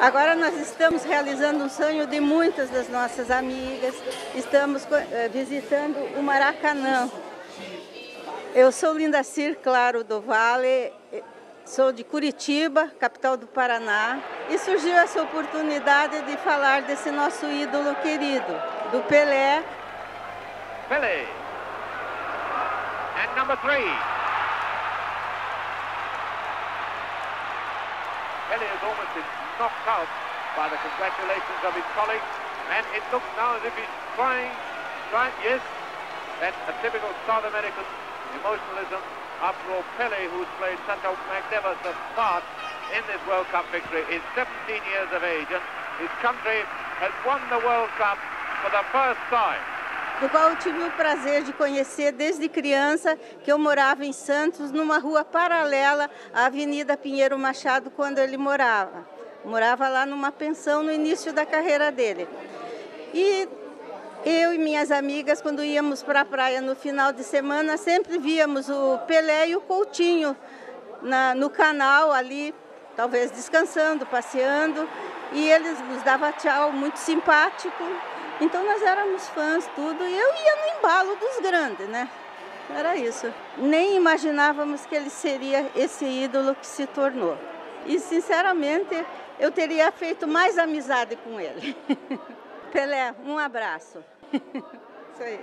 Agora nós estamos realizando um sonho de muitas das nossas amigas, estamos visitando o Maracanã. Eu sou Lindacir Claro do Vale, sou de Curitiba, capital do Paraná, e surgiu essa oportunidade de falar desse nosso ídolo querido, do Pelé. Pelé. And number 3. Pelé has almost been knocked out by the congratulations of his colleagues, and it looks now as if he's trying, yes, and a typical South American emotionalism. After all, Pelé, who's played such a magnificent part in this World Cup victory, is 17 years of age, and his country has won the World Cup for the first time. Do qual eu tive o prazer de conhecer desde criança, que eu morava em Santos, numa rua paralela à Avenida Pinheiro Machado, quando ele morava. Morava lá numa pensão no início da carreira dele. E eu e minhas amigas, quando íamos para a praia no final de semana, sempre víamos o Pelé e o Coutinho no canal ali, talvez descansando, passeando, e eles nos davam tchau, muito simpático. Então nós éramos fãs, tudo, e eu ia no embalo dos grandes, né? Era isso. Nem imaginávamos que ele seria esse ídolo que se tornou. E, sinceramente, eu teria feito mais amizade com ele. Pelé, um abraço. Isso aí.